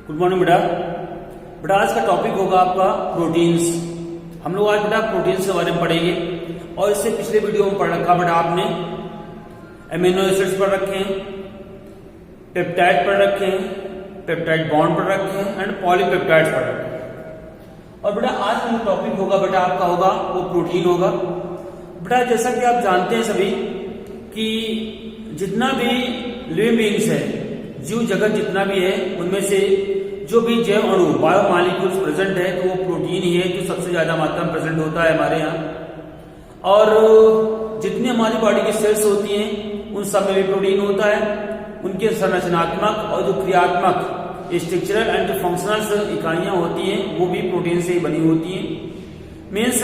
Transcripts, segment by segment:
Good morning बेटा। बेटा आज का टॉपिक होगा आपका प्रोटीन्स। हम लोग आज बेटा प्रोटीन्स के बारे में पढ़ेंगे और इससे पिछले वीडियो में पढ़ रखा बेटा आपने एमिनो एसिड्स पढ़ रखे हैं, पेप्टाइड पढ़ रखे हैं, पेप्टाइड बॉन्ड पढ़ रखे हैं एंड पॉलीपेप्टाइड्स पढ़ रखे हैं। और बेटा आज का जो टॉपिक होगा बेटा आपका होगा वो प्रोटीन होगा। बेटा जैसा कि आप जानते हैं सभी कि जितना भी लिविंग बीइंग्स है, जीव जगत जितना भी है, उनमें से जो भी जैव अणु बायोमॉलिक्यूल्स प्रेजेंट है तो वो प्रोटीन ही है जो सबसे ज्यादा मात्रा में प्रेजेंट होता है हमारे यहाँ। और जितनी हमारी बॉडी की सेल्स होती हैं उन सब में भी प्रोटीन होता है। उनके संरचनात्मक और जो क्रियात्मक स्ट्रक्चरल एंड जो फंक्शनल इकाइयां होती हैं वो भी प्रोटीन से ही बनी होती हैं। मीन्स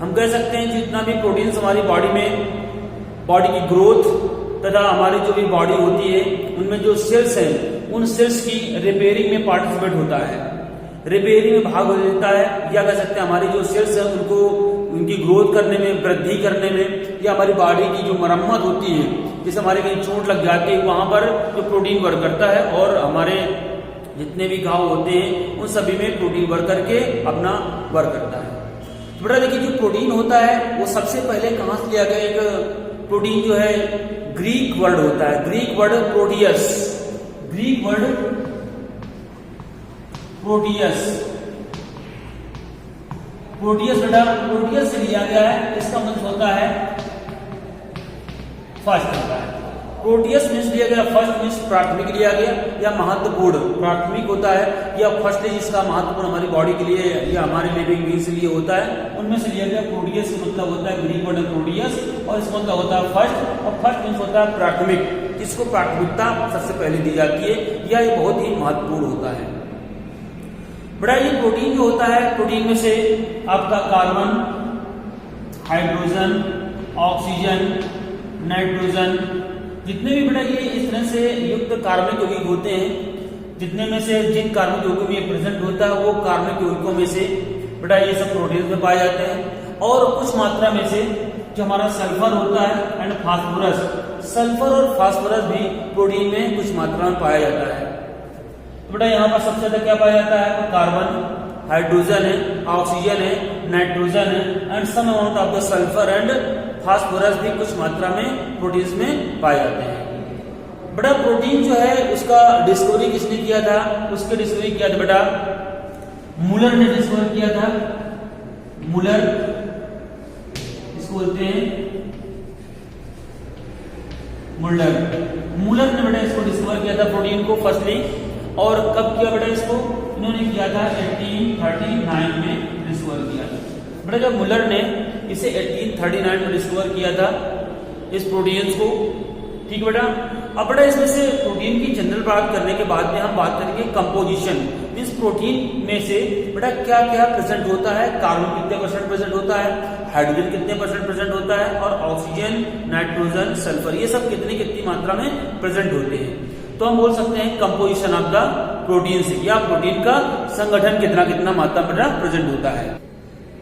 हम कह सकते हैं जितना भी प्रोटीन हमारी बॉडी में बॉडी की ग्रोथ तथा हमारी जो भी बॉडी होती है उनमें जो सेल्स हैं उन सेल्स की रिपेयरिंग में पार्टिसिपेट होता है, रिपेयरिंग में भाग हो देता है। या कह सकते हैं हमारी जो सेल्स है उनको उनकी ग्रोथ करने में, वृद्धि करने में, या हमारी बॉडी की जो मरम्मत होती है, जैसे हमारे कहीं चोट लग जाती है वहां पर जो प्रोटीन वर्क करता है और हमारे जितने भी घाव होते हैं उन सभी में प्रोटीन वर्क करके अपना वर्क करता है। तो बेटा देखिए जो प्रोटीन होता है वो सबसे पहले कहां से लिया गया? एक प्रोटीन जो है ग्रीक वर्ड होता है, Greek word Proteus, Greek word Proteus, Proteus बेटा प्रोटियस से लिया गया है। इसका मतलब होता है फर्स्ट होता है। प्रोटियस मीन्स लिया गया फर्स्ट, मीन्स प्राथमिक लिया गया या महत्वपूर्ण। प्राथमिक होता है या फर्स्ट जिसका महत्वपूर्ण हमारी बॉडी के लिए या हमारे लिविंग बीइंग्स के लिए होता है, उनमें से लिया गया प्रोटियस। मतलब होता है ग्रीक वर्ड प्रोटियस और इसका मतलब होता है फर्स्ट। और फर्स्ट मीन्स होता है प्राथमिक, जिसको प्राथमिकता सबसे पहले दी जाती है या ये बहुत ही महत्वपूर्ण होता है। बड़ा ये प्रोटीन जो होता है, प्रोटीन में से आपका कार्बन, हाइड्रोजन, ऑक्सीजन, नाइट्रोजन, जितने भी बेटा ये इस तरह से युक्त कार्बनिक यौगिक होते हैं, जितने में से जिन कार्बनिक यौगिकों में प्रेजेंट होता है वो कार्बनिक यौगिकों में से बेटा ये सब प्रोटीन में पाए जाते हैं। और कुछ मात्रा में से जो हमारा सल्फर होता है एंड फास्फोरस, सल्फर और फास्फोरस भी प्रोटीन में कुछ मात्रा में पाया जाता है। तो बेटा यहाँ पर सबसे ज्यादा क्या पाया जाता है? कार्बन, हाइड्रोजन है, ऑक्सीजन है, नाइट्रोजन है and some amount of the sulphur and phosphorus भी कुछ मात्रा में प्रोटीन्स में पाए जाते हैं। बेटा प्रोटीन जो है उसका डिस्कवरी किसने किया था? उसके डिस्कवरी किया था बेटा मुलर ने डिस्कवर किया था। मुलर इसको बोलते हैं मुलर। मुलर ने बेटा इसको डिस्कवर किया था प्रोटीन को फर्स्टली। और कब किया बेटा इसको? इन्होंने किया था 1839 में डिस्कवर किया था। बेटा जब मुलर ने इसे 1839 में डिस्कवर किया था इस प्रोटीन्स को, ठीक बेटा। अब बेटा इसमें से प्रोटीन की जनरल बात करने के बाद में हम बात करेंगे कंपोजिशन, मीन्स प्रोटीन में से बेटा क्या क्या प्रेजेंट होता है। कार्बन कितने परसेंट प्रेजेंट होता है, हाइड्रोजन कितने परसेंट प्रेजेंट होता है और ऑक्सीजन, नाइट्रोजन, सल्फर ये सब कितनी कितनी मात्रा में प्रेजेंट होते हैं। तो हम बोल सकते हैं कंपोजिशन ऑफ द प्रोटीन्स या प्रोटीन का संगठन कितना कितना मात्रा में प्रेजेंट होता है।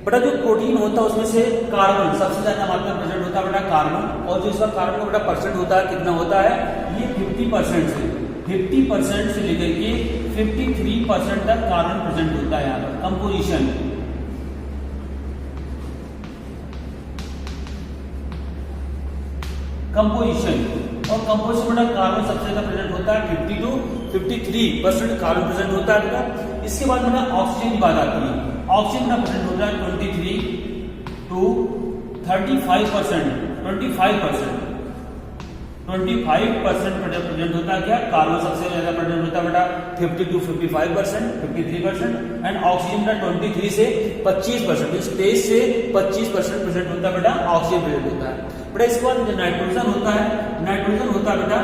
बेटा जो प्रोटीन होता है उसमें से कार्बन सबसे ज्यादा मात्रा में प्रेजेंट होता है बेटा कार्बन। और जो इसका कार्बन का बेटा परसेंट होता है कितना होता है? ये 50% से 50% से लेकर के 53% तक कार्बन प्रेजेंट होता है यहाँ पर कंपोजिशन। कंपोजिशन और कंपोजिशन बेटा कार्बन सबसे ज्यादा प्रेजेंट होता है 50 to 53% कार्बन प्रेजेंट होता है बेटा। इसके बाद बेटा ऑक्सीजन की बात आती है। ऑक्सीजन का प्रेजेंट होता है 23 to 35%, 25% प्रेजेंट होता है क्या? कार्बन सबसे ज्यादा प्रेजेंट होता है बेटा 50 to 55%, 53% एंड ऑक्सीजन का 23 से 25%, 23 से 25% प्रेजेंट होता है बेटा ऑक्सीजन प्रेजेंट होता है बेटा। इसके बाद जो नाइट्रोजन होता है, नाइट्रोजन होता है बेटा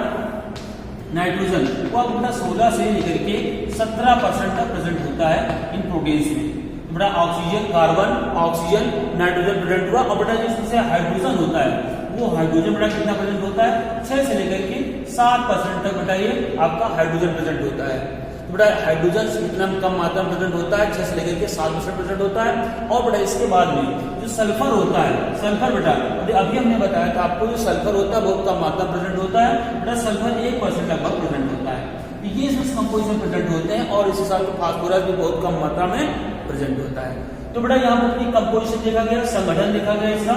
नाइट्रोजन वो बेटा 16 से लेकर के 17% तक प्रेजेंट होता है इन प्रोटीन्स में। बेटा oxygen, carbon, oxygen, nitrogen present हुआ। और बेटा जिसमें हाइड्रोजन होता है वो हाइड्रोजन बेटा कितना प्रेजेंट होता है? 6 से लेकर के 7% तक बेटा ये आपका हाइड्रोजन प्रेजेंट होता है। बेटा हाइड्रोजन इतना कम मात्रा में प्रेजेंट होता है, 6 से लेकर के 7% प्रेजेंट होता है। और बेटा इसके बाद में जो सल्फर होता है, सल्फर बेटा अभी हमने बताया था आपको जो सल्फर होता है बहुत कम मात्रा में प्रेजेंट होता है। बेटा सल्फर 1% लगभग प्रेजेंट होता है। तो ये इसमें कंपोजिशन प्रेजेंट होते हैं और इस हिसाब से फास्फोरस भी बहुत कम मात्रा में प्रेजेंट होता है। तो बेटा यहाँ पर कंपोजिशन देखा गया, संगठन देखा गया, इसका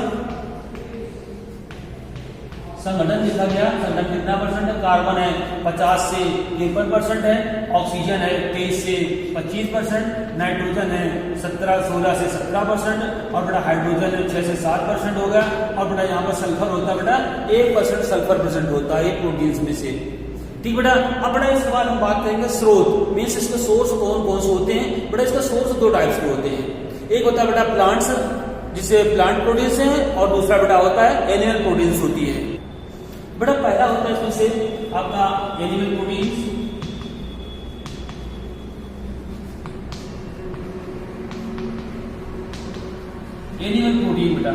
संगठन देखा गया। संगठन कितना परसेंट है? कार्बन है 50 से 53% है, ऑक्सीजन है 23 से 25%, नाइट्रोजन है 16 से 17% और बेटा हाइड्रोजन है 6 से 7% हो गया। और बेटा यहाँ पर सल्फर होता है बेटा 1% सल्फर प्रेजेंट होता है प्रोटीन्स में से। ठीक बेटा, अब बेटा इसके बाद हम बात करेंगे स्रोत, मीन्स इसके सोर्स कौन कौन से होते हैं। बेटा इसका सोर्स दो टाइप्स के होते हैं, एक होता है बेटा प्लांट्स जिसे प्लांट प्रोटीन्स है और दूसरा बेटा होता है एनिमल प्रोटीन्स होती है। बेटा पहला होता है इसमें से आपका एनिमल प्रोटीन्स। एनिमल प्रोटीन बेटा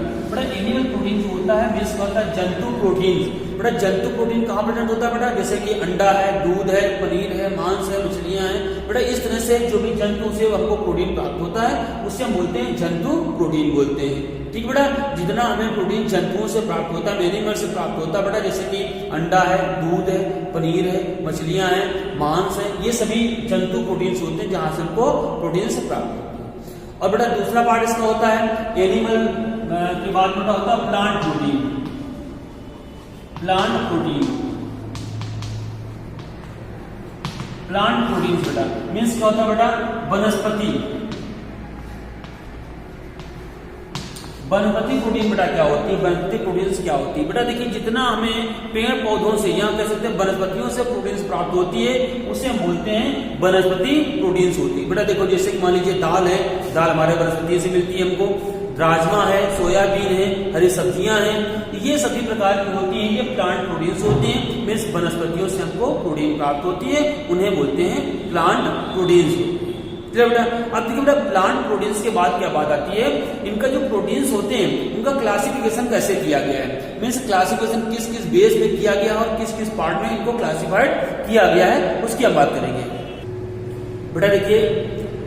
एनिमल प्रोटीन जो होता है मीन्स होता है जंतु प्रोटीन। बेटा जंतु प्रोटीन कहाँ प्रेजेंट होता है बेटा? जैसे कि अंडा है, दूध है, पनीर है, मांस है, मछलियां हैं। बेटा इस तरह से जो भी जंतु से हमको प्रोटीन प्राप्त होता है उससे हम बोलते हैं जंतु प्रोटीन बोलते हैं। ठीक बेटा, जितना हमें प्रोटीन जंतुओं से प्राप्त होता है, एनिमल से प्राप्त होता है बेटा, जैसे कि अंडा है, दूध है, पनीर है, मछलियां हैं, मांस है, ये सभी जंतु प्रोटीन्स होते हैं जहां से हमको प्रोटीन से प्राप्त होता है। और बेटा दूसरा पार्ट इसका होता है एनिमल के बाद बेटा होता है plant protein. Plant protein, plant protein बेटा मीन्स क्या होता है बेटा? वनस्पति प्रोटीन बेटा क्या होती है? वनस्पति प्रोटीन्स क्या होती है? बेटा देखिए जितना हमें पेड़ पौधों से या कह सकते हैं वनस्पतियों से प्रोटीन्स प्राप्त होती है उसे हम बोलते हैं वनस्पति प्रोटीन्स होती है। बेटा देखो जैसे कि मान लीजिए दाल है, दाल हमारे वनस्पति से मिलती है हमको, राजमा है, सोयाबीन है, हरी सब्जियां हैं, ये सभी प्रकार की होती हैं, ये प्लांट प्रोटीन्स होते हैं, मीन्स वनस्पतियों से हमको प्रोटीन प्राप्त होती है, उन्हें बोलते हैं प्लांट प्रोटीन्स। बेटा अब देखिए बेटा प्लांट प्रोटीन्स के बाद क्या बात आती है, इनका जो प्रोटीन्स होते हैं उनका क्लासिफिकेशन कैसे किया गया है, मीन्स क्लासिफिकेशन किस किस बेस पे किया गया है और किस किस पार्ट में इनको क्लासिफाइड किया गया है उसकी हम बात करेंगे। बेटा देखिए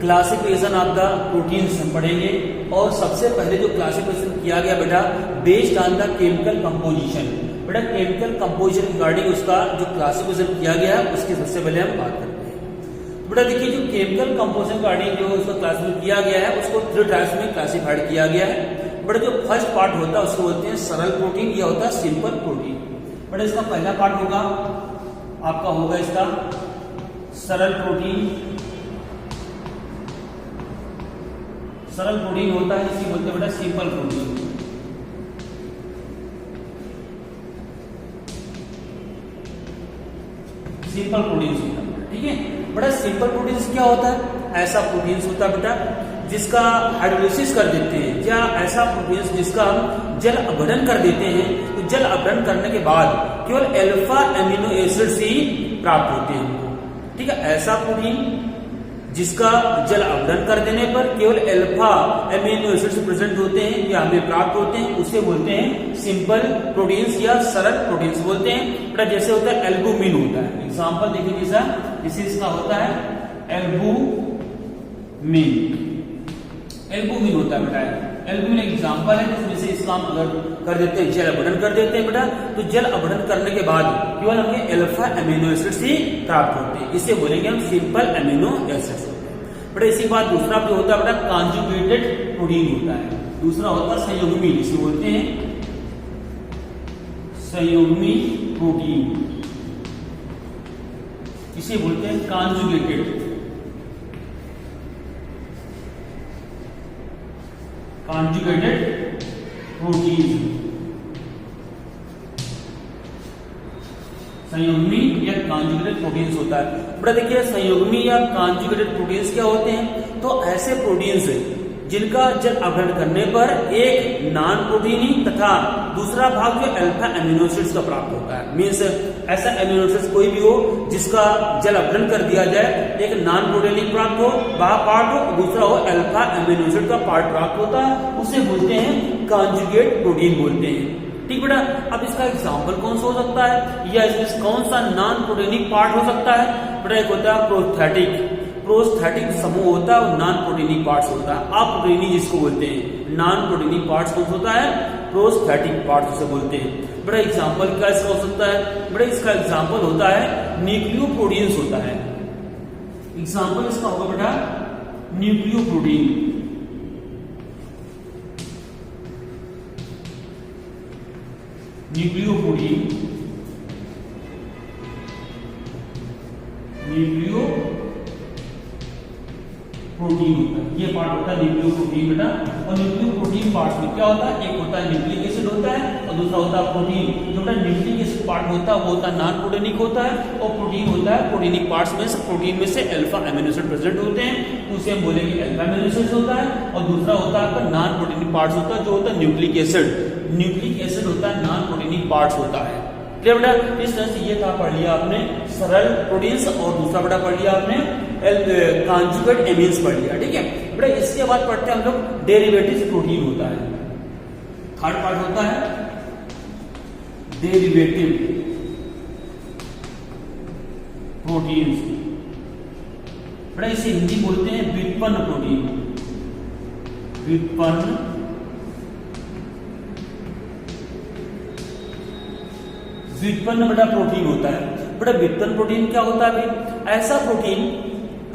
क्लासिफिकेशन आपका प्रोटीन्स हम पढ़ेंगे और सबसे पहले जो क्लासिफिकेशन किया गया बेटा based on the chemical composition. बेटा केमिकल कंपोजिशन रिगार्डिंग उसका जो क्लासिफिकेशन किया गया है उसकी सबसे पहले हम बात करते हैं। बेटा देखिए जो केमिकल कंपोजिशन रिगार्डिंग जो उसका क्लासिफाइड किया गया है उसको 3 टाइप्स में क्लासिफाइड किया गया है। बेटा जो फर्स्ट पार्ट होता है उसको बोलते हैं सरल प्रोटीन, या होता है सिंपल प्रोटीन। बेटा इसका पहला पार्ट होगा आपका होगा इसका सरल प्रोटीन। सरल प्रोटीन होता है इसी बोलते हैं बेटा सिंपल प्रोटीन। सिंपल प्रोटीन होता है, ठीक है बेटा। सिंपल प्रोटीन क्या होता है? ऐसा प्रोटीन होता है बेटा जिसका हाइड्रोलिसिस कर देते हैं, या ऐसा प्रोटीन जिसका हम जल अपघटन कर देते हैं, तो जल अपघटन करने के बाद केवल अल्फा एमिनो एसिड्स ही प्राप्त होते हैं हमको। ठीक है, ऐसा प्रोटीन जिसका जल अपघटन कर देने पर केवल अल्फा एमिनो एसिड्स प्रेजेंट होते हैं या हमें प्राप्त होते हैं, उसे बोलते हैं सिंपल प्रोटीन्स या सरल प्रोटीन्स बोलते हैं। बेटा जैसे होता है एल्बुमिन होता है, एग्जांपल देखिए जैसा जैसे इसका होता है एल्बुमिन। एल्बुमिन होता है बेटा, एल्बुमिन एग्जांपल है जिसमें से इसका हम अगर कर देते हैं जल अपघटन कर देते हैं बेटा, तो जल अपघटन करने के बाद केवल हमें अल्फा एमिनो एसिड्स ही प्राप्त होते हैं, इसे बोलेंगे हम सिंपल एमिनो एसिड्स होते हैं। बेटा इसी बात दूसरा जो होता है बेटा कॉन्जुगेटेड प्रोटीन होता है, दूसरा होता है संयुग्मी, इसे बोलते हैं संयुग्मी प्रोटीन, इसे बोलते हैं कॉन्जुगेटेड प्रोटीन। संयुग्मी या कॉन्जुगेटेड प्रोटीन्स होता है। बेटा देखिए संयुग्मी या कॉन्जुगेटेड प्रोटीन्स क्या होते हैं? तो ऐसे प्रोटीन्स जिनका जल अपघटन करने पर एक नॉन प्रोटीनी तथा दूसरा भाग जो अल्फा एमिनो एसिड्स का प्राप्त होता है। मीन्स ऐसा एमिनो एसिड्स कोई भी हो जिसका जल अपघटन कर दिया जाए, एक नॉन प्रोटीनिक प्राप्त हो पार्ट हो, दूसरा हो अल्फा एमिनो एसिड का पार्ट प्राप्त होता है, उसे बोलते हैं कॉन्जुगेट प्रोटीन बोलते हैं। ठीक बेटा, अब इसका एग्जाम्पल कौन सा हो सकता है या इसमें कौन सा नॉन प्रोटीनिक पार्ट हो सकता है? बेटा एक होता है प्रोस्थेटिक समूह होता है और नॉन प्रोटीनिक पार्ट्स होता है। अप्रोटीनी जिसको बोलते हैं, नॉन प्रोटीनिक पार्ट्स कौन होता है? प्रोस्थेटिक पार्ट से बोलते हैं। बड़ा एग्जाम्पल क्या इसका हो सकता है? बड़ा इसका एग्जाम्पल होता है न्यूक्लियोप्रोटीन्स होता है। एग्जाम्पल इसका होगा बेटा न्यूक्लियोप्रोटीन। न्यूक्लियोप्रोटीन, न्यूक्लियोप्रोटीन होता है, ये पार्ट होता है न्यूक्लियोप्रोटीन बेटा। और न्यूक्लियोप्रोटीन पार्ट में क्या होता है? एक होता है न्यूक्लिक एसिड होता है और दूसरा होता है प्रोटीन। जो बेटा न्यूक्लिक एसिड पार्ट होता है वो होता है नॉन प्रोटीनिक होता है, और प्रोटीन होता है प्रोटीनिक पार्ट्स में से, प्रोटीन में से अल्फा अमीनो एसिड प्रेजेंट होते हैं, उसे हम बोलेंगे अल्फा अमीनो एसिड होता है। और दूसरा होता है आपका नॉन प्रोटीनिक पार्ट्स होता है, जो होता है न्यूक्लिक एसिड। न्यूक्लिक एसिड होता है नॉन प्रोटीनिक पार्ट्स होता है। क्लियर बेटा? इस तरह से ये था पढ़ लिया आपने सरल प्रोटीन्स, और दूसरा बेटा पढ़ लिया आपने कॉन्जुगेट एमीन्स पढ़ लिया। ठीक है बेटा? इसके बाद पढ़ते हैं हम लोग डेरिवेटिव प्रोटीन होता है। थर्ड पार्ट होता है डेरिवेटिव प्रोटीन्स। बेटा इसे हिंदी बोलते हैं व्युत्पन्न प्रोटीन। व्युत्पन्न बेटा प्रोटीन होता है। बेटा व्युत्पन्न प्रोटीन क्या होता है भाई?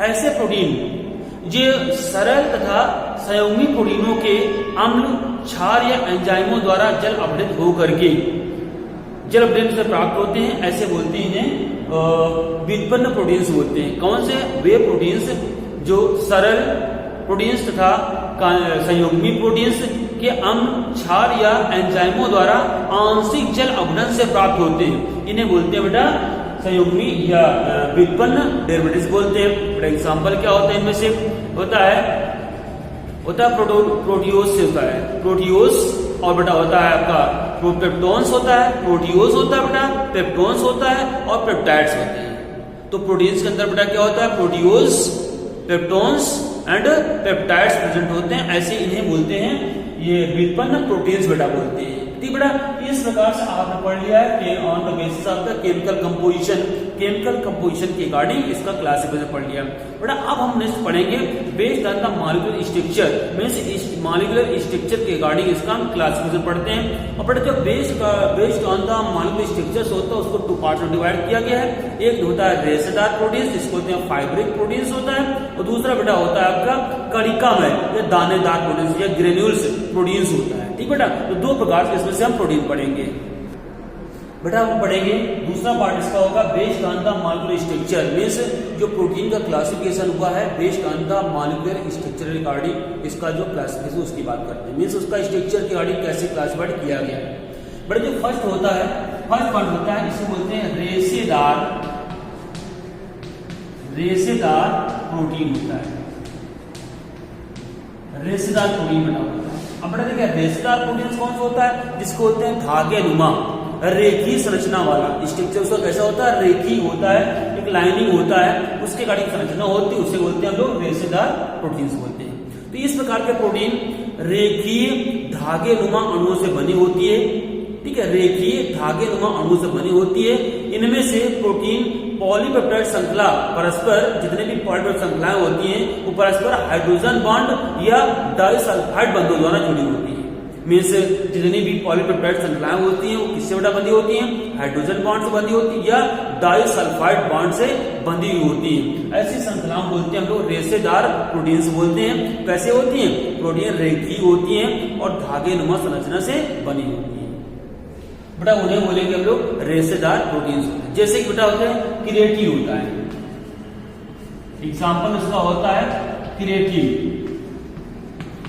ऐसे प्रोटीन जो सरल तथा संयुग्मी प्रोटीनों के अम्ल, क्षार या एंजाइमों द्वारा जल अपघटित होकर के जल अपघटन से प्राप्त होते हैं, ऐसे बोलते हैं व्युत्पन्न प्रोटीन्स बोलते हैं। कौन से? वे प्रोटीन्स जो सरल प्रोटीन्स तथा संयुग्मी प्रोटीन्स के अम्ल, क्षार या एंजाइमों द्वारा आंशिक जल अपघटन से प्राप्त होते हैं, इन्हें बोलते हैं बेटा संयुग्मी या व्युत्पन्न डेरिवेटिव्स बोलते हैं। बेटा एग्जांपल क्या होता है इनमें से? होता है प्रोटियोस से होता है प्रोटियोस, और बेटा होता है आपका पेप्टोन्स होता है, प्रोटियोस होता है बेटा, पेप्टोन्स होता है और पेप्टाइड्स होते हैं। तो प्रोटीन्स के अंदर बेटा क्या होता है? प्रोटियोस, पेप्टोन्स एंड पेप्टाइड्स प्रेजेंट होते हैं, ऐसे इन्हें बोलते हैं ये व्युत्पन्न प्रोटीन्स बेटा बोलते हैं। ठीक बेटा? इस प्रकार से आपने पढ़ लिया है on the basis of the chemical composition के अकॉर्डिंग इसका क्लासिफिकेशन पढ़ लिया। बेटा अब हम नेक्स्ट पढ़ेंगे based on the molecular structure, means molecular structure के अकॉर्डिंग इसका हम क्लासिफिकेशन पढ़ते हैं। और बेटा जो based on the molecular structure होता है उसको टू पार्ट्स में डिवाइड किया गया है। एक होता है रेशेदार प्रोटीन्स, जिसको बोलते हैं फाइब्रिक प्रोटीन्स होता है, और दूसरा बेटा होता है आपका कणिकामय या दानेदार प्रोटीन्स या ग्रेन्यूल्स प्रोटीन्स होता है। ठीक बेटा? तो दो प्रकार के इसमें से हम प्रोटीन पढ़ेंगे। बेटा हम पढ़ेंगे दूसरा पार्ट इसका होगा based on the molecular structure, means जो प्रोटीन का क्लासिफिकेशन हुआ है based on the molecular structure regarding इसका जो क्लासिफिकेशन उसकी बात करते हैं, मींस उसका स्ट्रक्चर के रिगार्डिंग कैसे क्लासिफाइड किया गया है। बेटा जो फर्स्ट पार्ट होता है इसे बोलते हैं रेशेदार प्रोटीन होता है। रेशेदार प्रोटीन बना होता है। अब बेटा देखिए रेशेदार प्रोटीन कौन सा होता है? जिसको बोलते हैं धागे नुमा रेखी संरचना वाला स्ट्रक्चर। उसका कैसा होता है? रेखी होता है, एक लाइनिंग होता है, उसके गाड़ी संरचना होती है, उसे बोलते हैं हम लोग रेशेदार प्रोटीन्स बोलते हैं। तो इस प्रकार के प्रोटीन रेखीय धागे नुमा अणुओं से बनी होती है। ठीक है? रेखीय धागे नुमा अणुओं से बनी होती है। इनमें से प्रोटीन पॉलीपेप्टाइड श्रृंखला परस्पर जितने भी पॉलीपेप्टाइड श्रृंखलाएं होती हैं वो परस्पर हाइड्रोजन बॉन्ड या डाइसल्फाइड बंधों द्वारा जुड़ी होती है। मीन्स जितनी भी पॉलीपेप्टाइड श्रृंखलाएं होती हैं वो किससे बेटा बंधी होती हैं? हाइड्रोजन बॉन्ड से बंधी होती है या डाइसल्फाइड बॉन्ड से बंधी हुई होती है। ऐसी श्रृंखलाएं बोलते हैं हम लोग रेशेदार प्रोटीन्स बोलते हैं। कैसे होती हैं? प्रोटीन रेखीय होती हैं और धागे नुमा संरचना से बनी होती है। बेटा उन्हें बोलेंगे हम लोग रेशेदार प्रोटीन्स। जैसे कि बेटा होते हैं क्रिएटिन होता है, एग्जाम्पल उसका होता है क्रिएटिन।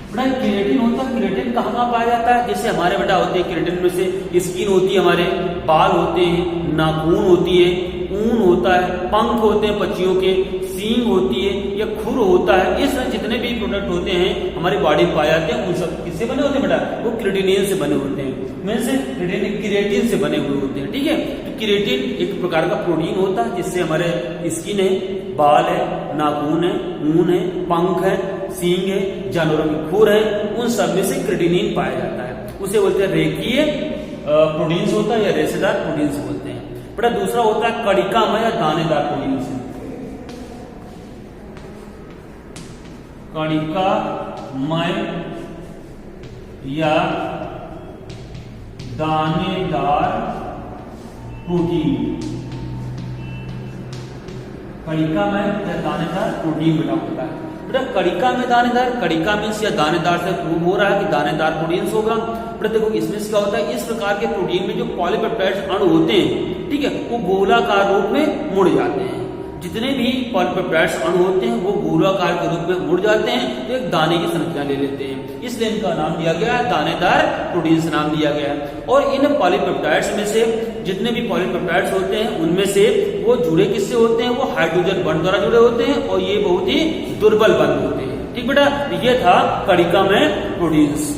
बेटा क्रिएटिन होता है, क्रिएटिन कहाँ पाया जाता है? जैसे हमारे बेटा होते हैं क्रिएटिन में से स्किन होती है, हमारे बाल होते हैं, नाखून होती है, ऊन होता है, पंख होते हैं पक्षियों के, सींग होती है या खुर होता है। इस तरह जितने भी प्रोडक्ट होते हैं हमारी बॉडी में पाए जाते हैं उन सब किससे बने होते हैं बेटा? वो क्रिएटिनिन से बने होते हैं, मींस क्रिएटिन से बने हुए होते हैं। ठीक है? तो क्रिएटिन एक प्रकार का प्रोटीन होता है जिससे हमारे स्किन है, बाल है, नाखून है, ऊन है, पंख है, सींग है, जानवरों की खुर है, उन सब में से क्रिएटिनिन पाया जाता है। उसे बोलते हैं रेखीय प्रोटीन्स होता है या रेशेदार प्रोटीन्स बोलते हैं। बेटा दूसरा होता है कणिकामय या दानेदार प्रोटीन्स। कणिकामय या दानेदार प्रोटीन, कणिका में या दानेदार प्रोटीन बेटा होता है। बेटा कणिका में दानेदार, कणिका मीन्स या दानेदार से प्रूव हो रहा है कि दानेदार प्रोटीन होगा। बेटा देखो इसमें क्या होता है, इस प्रकार के प्रोटीन में जो पॉलीपेप्टाइड अणु होते हैं, ठीक है, वो गोलाकार रूप में मुड़ जाते हैं। जितने भी पॉलीपेप्टाइड अणु होते हैं वो गोलाकार के रूप में मुड़ जाते हैं, तो एक दाने की संख्या ले लेते हैं, इसलिए इनका नाम दिया गया है दानेदार प्रोटीन से नाम दिया गया है। और इन पॉलीपेप्टाइड्स में से जितने भी पॉलीपेप्टाइड्स होते हैं उनमें से वो जुड़े किससे होते हैं, वो हाइड्रोजन बॉन्ड द्वारा जुड़े होते हैं और ये बहुत ही दुर्बल बंध होते हैं। ठीक बेटा, ये था कणिका में प्रोटीन्स।